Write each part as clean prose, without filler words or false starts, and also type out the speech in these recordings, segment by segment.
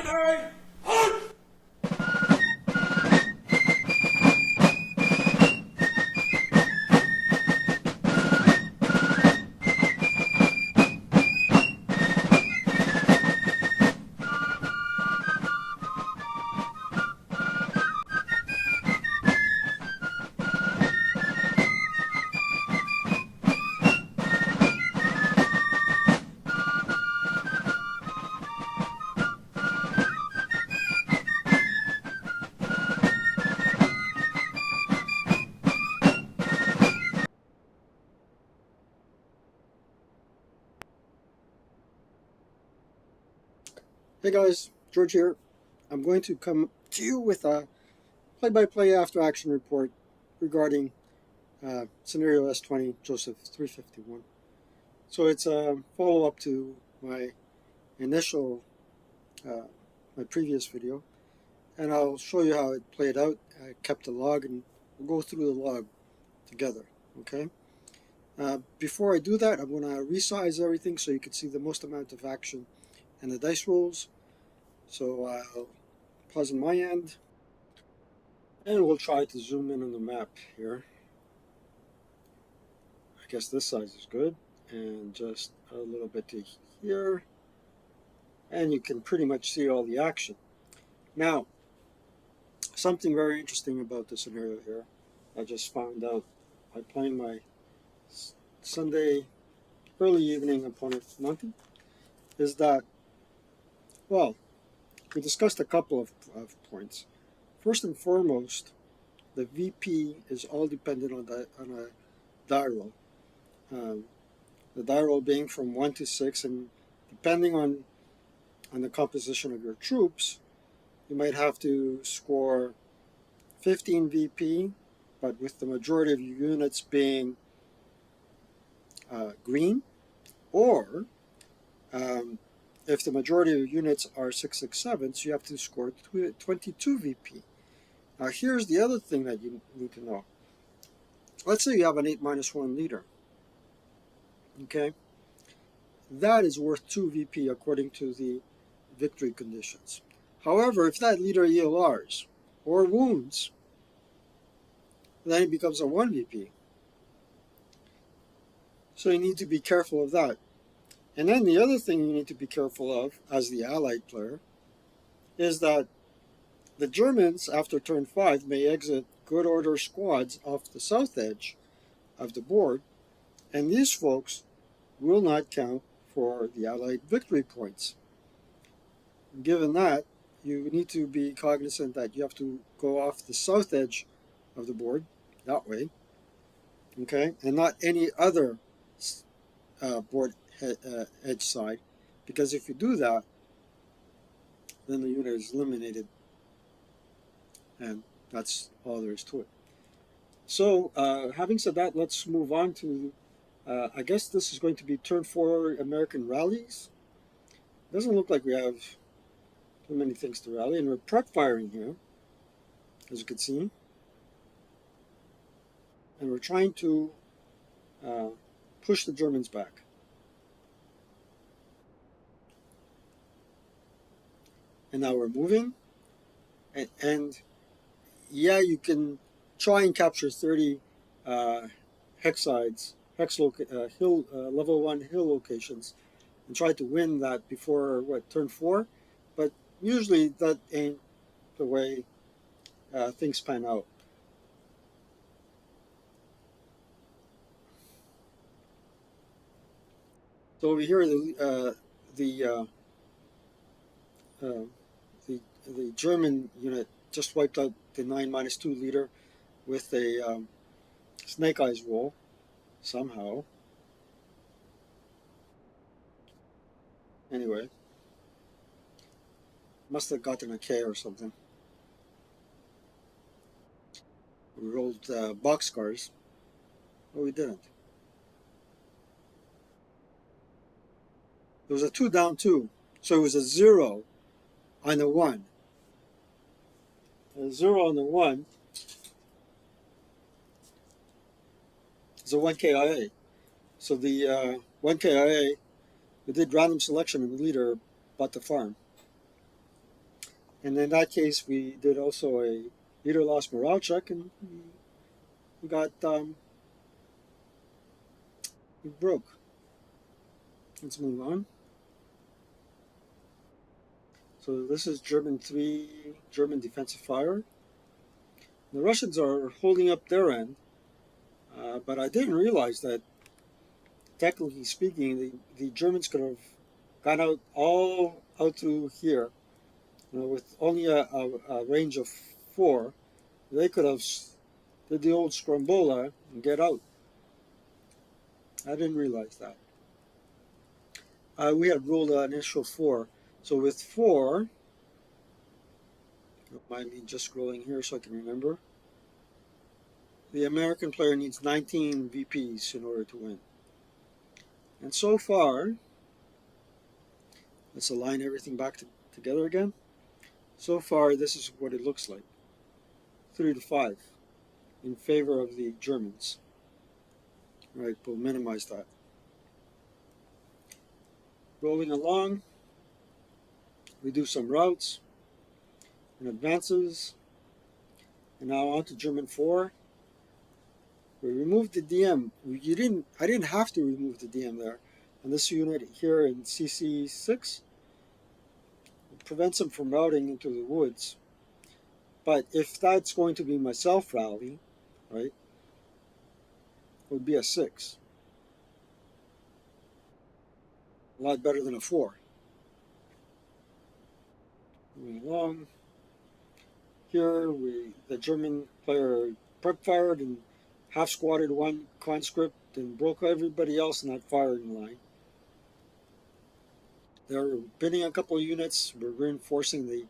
Commander! Halt! Hey guys, George here. I'm going to come to you with a play-by-play after-action report regarding scenario S20 Joseph 351. So it's a follow-up to my initial, my previous video, and I'll show you how it played out. I kept a log, and we'll go through the log together, okay? Before I do that, I'm going to resize everything so you can see the most amount of action and the dice rolls. So I'll pause on my end. And we'll try to zoom in on the map here. I guess this size is good. And just a little bit to here. And you can pretty much see all the action. Now, something very interesting about this scenario here, I just found out by playing my Sunday early evening opponent Monkey, is that, well, we discussed a couple of points. First and foremost, the VP is all dependent on a die roll. The die roll being from 1 to 6, and depending on the composition of your troops, you might have to score 15 VP, but with the majority of your units being green, or if the majority of your units are 667s, you have to score 22 VP. Now here's the other thing that you need to know. Let's say you have an 8-1 leader. Okay, that is worth 2 VP according to the victory conditions. However, if that leader ELRs or wounds, then it becomes a 1 VP. So you need to be careful of that. And then the other thing you need to be careful of as the allied player is that the Germans, after turn 5, may exit good order squads off the south edge of the board, and these folks will not count for the allied victory points. Given that, you need to be cognizant that you have to go off the south edge of the board that way, okay, and not any other board edge side, because if you do that, then the unit is eliminated, and that's all there is to it. So having said that, let's move on to I guess this is going to be turn 4 American rallies. Doesn't look like we have too many things to rally, and we're prep firing here, as you can see, and we're trying to push the Germans back. And now we're moving, and yeah, you can try and capture 30 hexides, hill level 1 hill locations, and try to win that before turn 4, but usually that ain't the way things pan out. So over here, the German unit just wiped out the 9-2 leader with a snake eyes roll somehow. Anyway, must have gotten a K or something. We rolled boxcars, but we didn't. It was a 2 down 2, so it was a 0 on the 1. A 0 on the 1 is a 1 KIA. So the 1 KIA, we did random selection and the leader bought the farm. And in that case, we did also a leader loss morale check, and we got we broke. Let's move on. So this is German 3, German defensive fire. The Russians are holding up their end, but I didn't realize that, technically speaking, the Germans could have gone out all out through here, with only a range of 4. They could have did the old scrambola and get out. I didn't realize that. We had ruled an initial 4. So with 4, don't mind me just scrolling here so I can remember. The American player needs 19 VPs in order to win. And so far, let's align everything back together again. So far, this is what it looks like. 3-5 in favor of the Germans. All right, we'll minimize that. Rolling along, we do some routes and advances. And now on to German 4. We removed the DM. I didn't have to remove the DM there. And this unit here in CC6 prevents them from routing into the woods. But if that's going to be my self rally, right, it would be a 6. A lot better than a 4. Moving along. Here, the German player prep fired and half squatted one conscript and broke everybody else in that firing line. They're binning a couple of units. We're reinforcing the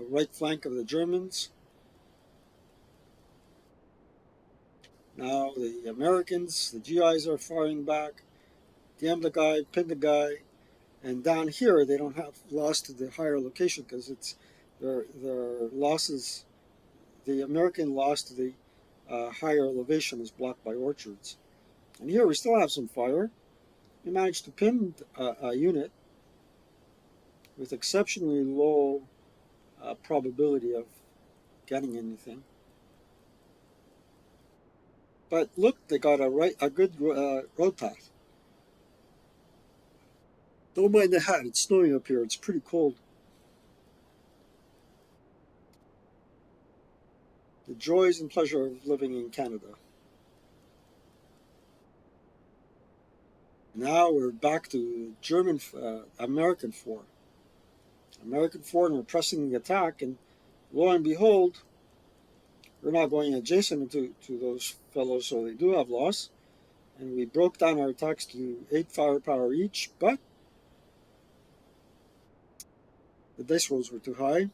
right flank of the Germans. Now the Americans, the GIs are firing back. DM the guy, pin the guy, and down here they don't have lost to the higher location because it's their losses. The American loss to the higher elevation is blocked by orchards. And here we still have some fire. We managed to pin a unit with exceptionally low probability of getting anything. But look, they got a good road path. Don't mind the hat. It's snowing up here. It's pretty cold. The joys and pleasure of living in Canada. Now we're back to German, American 4. American 4, and we're pressing the attack, and lo and behold, we're not going adjacent to those fellows, so they do have loss. And we broke down our attacks to 8 firepower each, but the dice rolls were too high.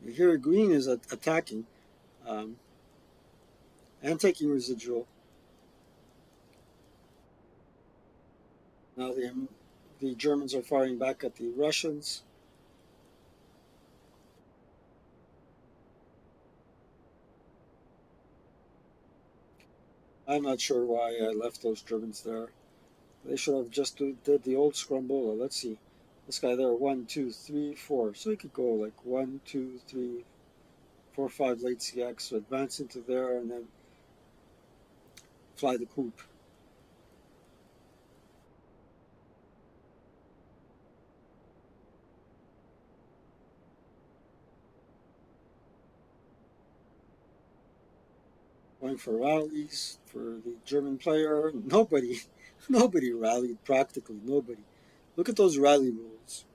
Here, green is attacking and taking residual. Now the Germans are firing back at the Russians. I'm not sure why I left those Germans there. They should have just did the old scrambola. Let's see. This guy there, 1, 2, 3, 4. So he could go like 1, 2, 3, 4, 5 late CX, so advance into there and then fly the coop. Going for rallies for the German player. Nobody rallied, practically nobody. Look at those rally rules.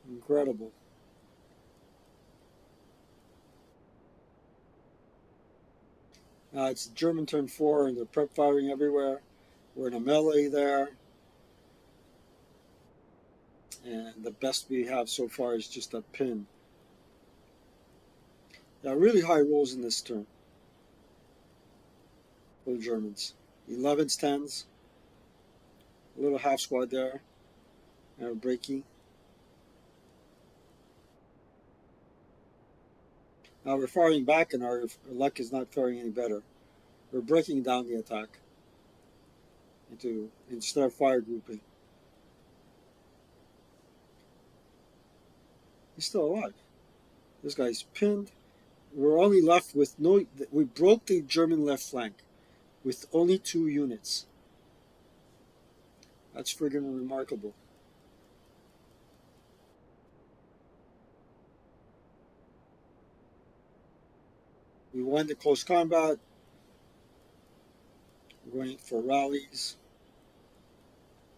Incredible. It's German turn 4 and they're prep firing everywhere. We're in a melee there. And the best we have so far is just a pin. Yeah, really high rolls in this turn for the Germans. 11s, 10s, a little half squad there, and a breaky. Now we're firing back and our luck is not faring any better. We're breaking down the attack instead of fire grouping. He's still alive. This guy's pinned. We're only left with no. We broke the German left flank with only 2 units. That's friggin' remarkable. We won the close combat. We're going for rallies.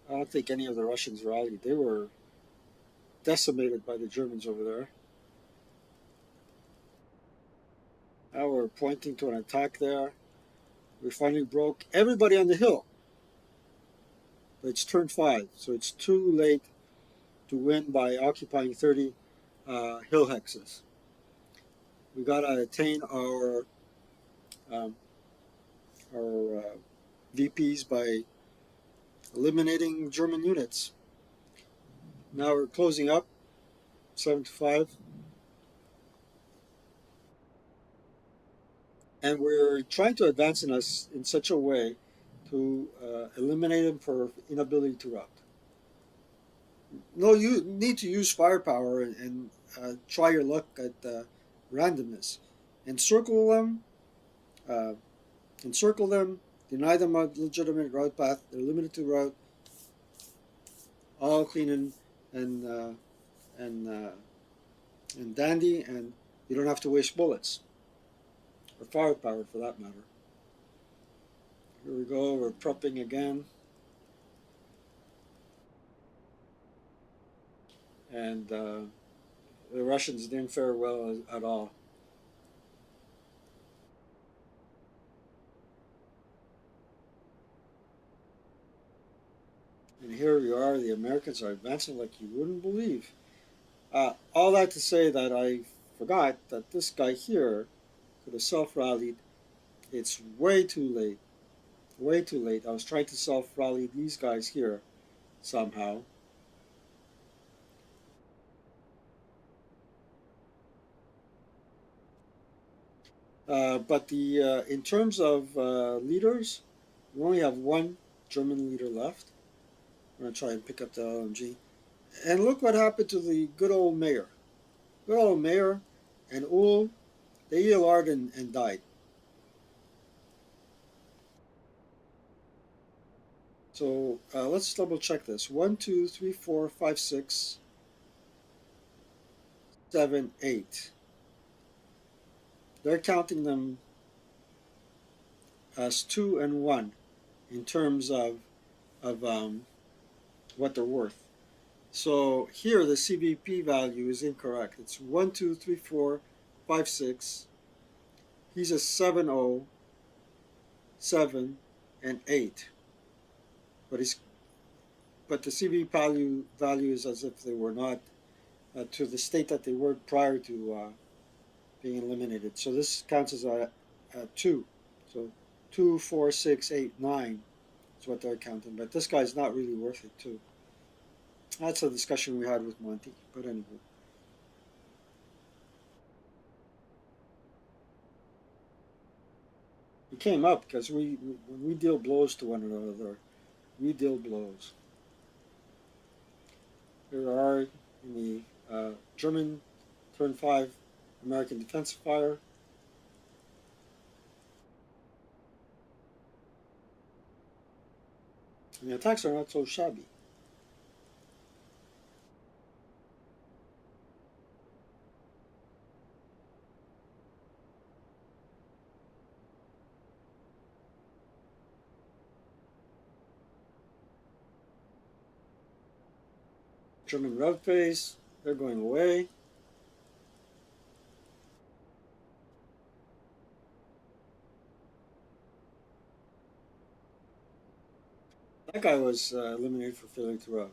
I don't think any of the Russians rallied. They were decimated by the Germans over there. Now we're pointing to an attack there. We finally broke everybody on the hill. But it's turn 5, so it's too late to win by occupying 30 hill hexes. We got to attain um, our VPs by eliminating German units. Now we're closing up 7 to 5, and we're trying to advance in such a way to eliminate them for inability to rout. No, you need to use firepower and try your luck at randomness. Encircle them, uh, encircle them, deny them a legitimate route path. They're limited to route, all clean and uh, and uh, and dandy, and you don't have to waste bullets or firepower for that matter. Here we go. We're prepping again, and the Russians didn't fare well at all. And here we are. The Americans are advancing like you wouldn't believe. All that to say that I forgot that this guy here could have self-rallied. It's way too late. Way too late. I was trying to self-rally these guys here somehow. But the in terms of leaders, we only have one German leader left. I'm gonna try and pick up the LMG. And look what happened to the good old mayor. Good old mayor and Ul, they ELR'd and died. So let's double check this. 1, 2, 3, 4, 5, 6, 7, 8. They're counting them as 2 and 1 in terms of what they're worth. So here the CVP value is incorrect. It's 1, 2, 3, 4, 5, 6. He's a 7-0, 7, and 8. But he's but the CV value is as if they were not to the state that they were prior to being eliminated. So this counts as a 2. So 2, 4, 6, 8, 9 is what they're counting. But this guy's not really worth it too. That's a discussion we had with Monty. But anyway, we came up because when we deal blows to one another, we deal blows. Here we are in the German turn 5 American defensive fire. And the attacks are not so shabby. German route base, they're going away. That guy was eliminated for failure to route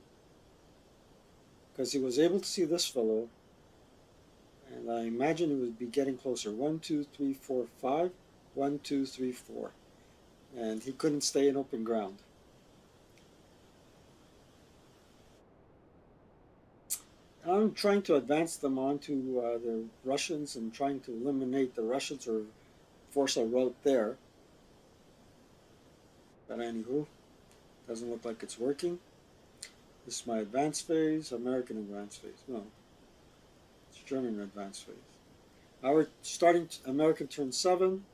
because he was able to see this fellow, and I imagine he would be getting closer. 1, 2, 3, 4, 5. 1, 2, 3, 4, and he couldn't stay in open ground. I'm trying to advance them onto the Russians and trying to eliminate the Russians or force a route there. But anywho, doesn't look like it's working. This is my advance phase, American advance phase. No, it's German advance phase. Our starting American turn 7.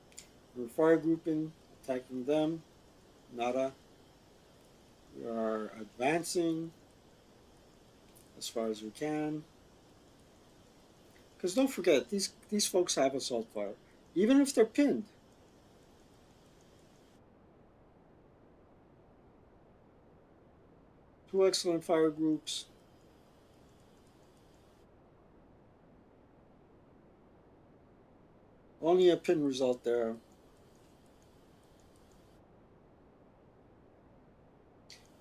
We're fire grouping, attacking them. Nada. We are advancing as far as we can. Because don't forget, these folks have assault fire, even if they're pinned. Two excellent fire groups. Only a pin result there.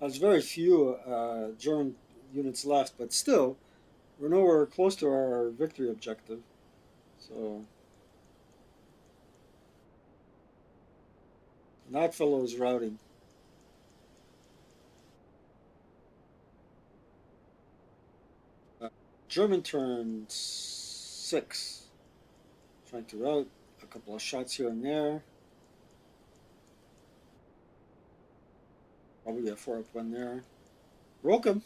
There's very few German units left, but still, we're nowhere close to our victory objective. So that fellow is routing. Uh, German turn 6. Trying to route a couple of shots here and there. Probably a 4-up one there. Broke him.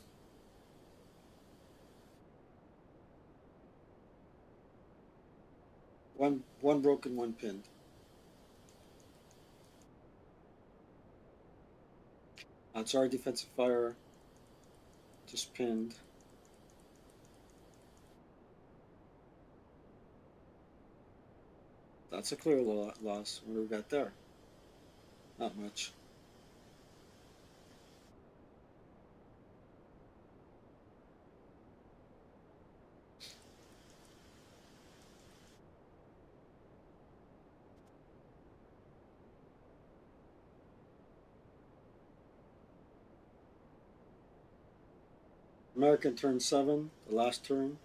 One broken, one pinned. That's our defensive fire. Just pinned. That's a clear loss. What do we got there? Not much. American turn 7, the last turn.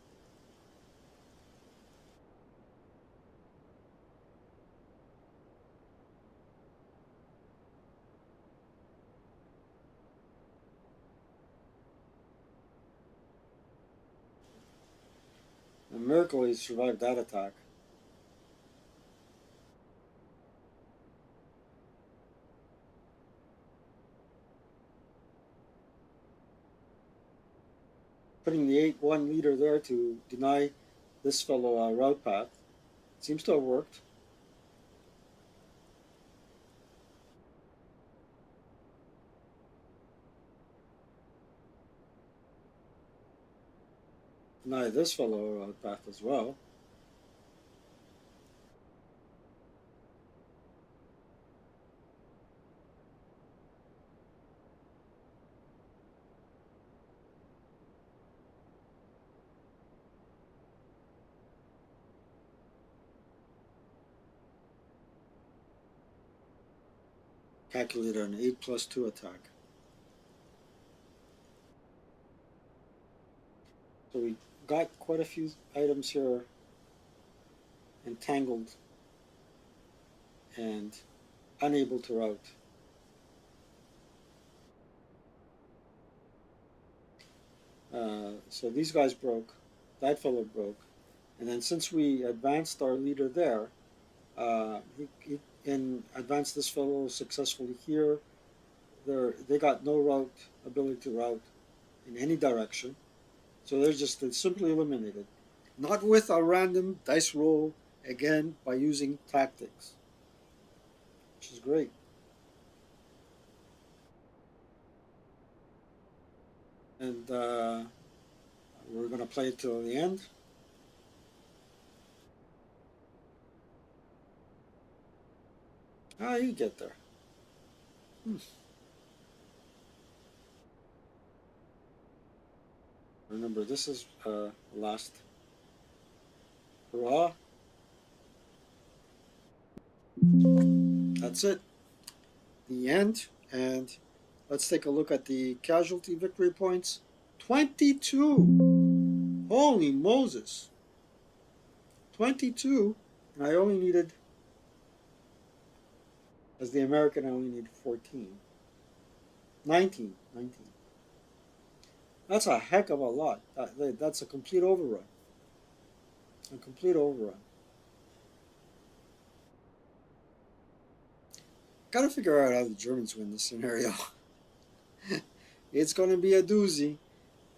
A miracle he survived that attack. Putting the 8-1 leader there to deny this fellow a route path seems to have worked. Deny this fellow a route path as well. Calculated an 8+2 attack. So we got quite a few items here entangled and unable to route. So these guys broke. That fellow broke. And then since we advanced our leader there, he and advanced this fellow successfully here. They got no route ability to route in any direction, so they're just simply eliminated. Not with a random dice roll again by using tactics, which is great. And we're gonna play it till the end. Ah, you get there. Remember, this is last hurrah. That's it. The end. And let's take a look at the casualty victory points. 22. Holy Moses. 22. And I only needed, as the American, I only needed 14. 19. 19. That's a heck of a lot. That's a complete overrun. A complete overrun. Gotta figure out how the Germans win this scenario. It's gonna be a doozy.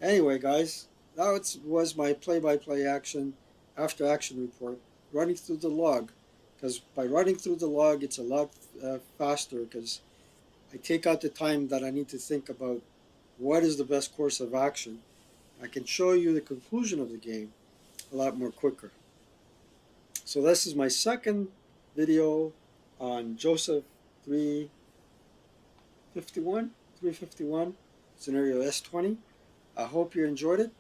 Anyway, guys, that was my play-by-play action, after action report. running through the log, because by running through the log, it's a lot faster, because I take out the time that I need to think about what is the best course of action. I can show you the conclusion of the game a lot more quicker. So this is my second video on Joseph 351 scenario S20. I hope you enjoyed it,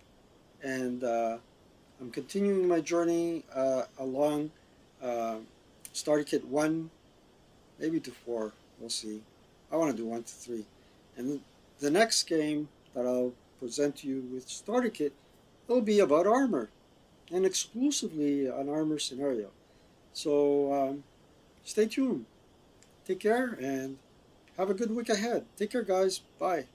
and I'm continuing my journey along starter kit 1, maybe to 4, we'll see. I want to do 1 to 3. And the next game that I'll present to you with starter kit, it'll be about armor, and exclusively an armor scenario. So stay tuned. Take care, and have a good week ahead. Take care, guys. Bye.